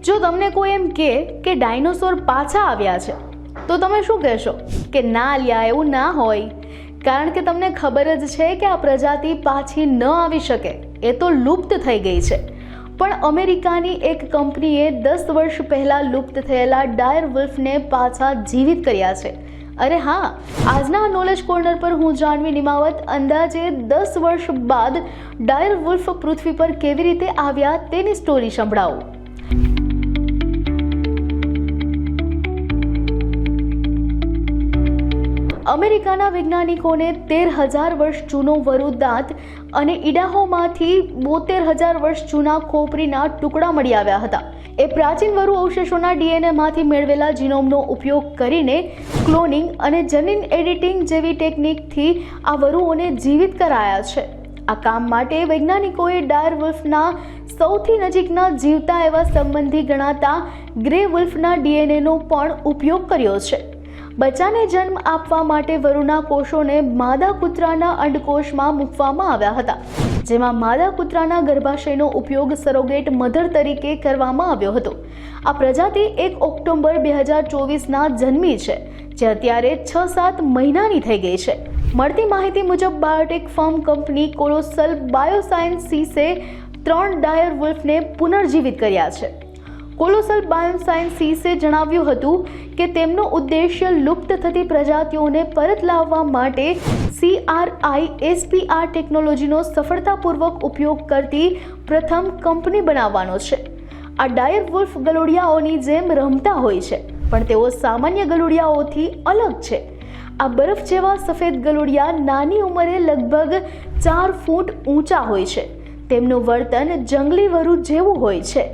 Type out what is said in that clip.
જો તમને કોઈ એમ કહે કે ડાયનોસોર પાછા આવ્યા છે તો તમે શું કહેશો કે ના લ્યા, એવું ના હોય, કારણ કે તમને ખબર જ છે કે આ પ્રજાતિ પાછી ન આવી શકે, એ તો લુપ્ત થઈ ગઈ છે. પણ અમેરિકાની એક કંપનીએ 10 વર્ષ પહેલાં લુપ્ત થયેલા ડાયર વુલ્ફને પાછા જીવિત કર્યા છે. અરે હા, આજના નોલેજ કોર્નર પર હું જાનવી નિમાવત અંદાજે 10 વર્ષ બાદ ડાયર વુલ્ફ પૃથ્વી પર કેવી રીતે આવ્યા તેની સ્ટોરી સંભળાવું. અમેરિકાના વૈજ્ઞાનિકોને 13,000 વર્ષ જૂનો વરુ દાંત અને ઈડાહોમાંથી 72,000 વર્ષ જૂના ખોપરીના ટુકડા મળી આવ્યા હતા. એ પ્રાચીન વરુ અવશેષોના ડીએનએમાંથી મેળવેલા જીનોમનો ઉપયોગ કરીને ક્લોનિંગ અને જનીન એડિટિંગ જેવી ટેકનિકથી આ વરુઓને જીવિત કરાયા છે. આ કામ માટે વૈજ્ઞાનિકોએ ડાયર વુલ્ફના સૌથી નજીકના જીવતા એવા સંબંધી ગણાતા ગ્રે વુલ્ફના ડીએનએનો પણ ઉપયોગ કર્યો છે. બચ્ચાને જન્મ આપવા માટે વરુના કોષોને માદા કૂતરાના અંડકોશમાં મૂકવામાં આવ્યા હતા, જેમાં માદા કૂતરાના ગર્ભાશયનો ઉપયોગ સરોગેટ મધર તરીકે કરવામાં આવ્યો હતો. આ પ્રજાતિ 1 ઓક્ટોબર 2024ના જન્મી છે, જે અત્યારે 6-7 મહિનાની થઈ ગઈ છે. મળતી માહિતી મુજબ બાયોટેક ફર્મ કંપની કોલોસલ બાયોસાયન્સીસે 3 ડાયર વુલ્ફને પુનર્જીવિત કર્યા છે. કોલોસલ બાયોસાયન્સીસે જણાવ્યું હતું કે તેમનો ઉદ્દેશ્ય લુપ્ત થતી પ્રજાતિઓને પરત લાવવા માટે CRISPR ટેકનોલોજીનો સફળતાપૂર્વક ઉપયોગ કરતી પ્રથમ કંપની બનાવવાનો છે. આ ડાયર વુલ્ફ ગલુડિયાઓની જેમ રમતા હોય છે, પણ તેઓ સામાન્ય ગલુડિયાઓથી અલગ છે. આ બરફ જેવા સફેદ ગલુડિયા નાની ઉંમરે લગભગ 4 ફૂટ ઊંચા હોય છે. તેમનું વર્તન જંગલી વરુ જેવું હોય છે.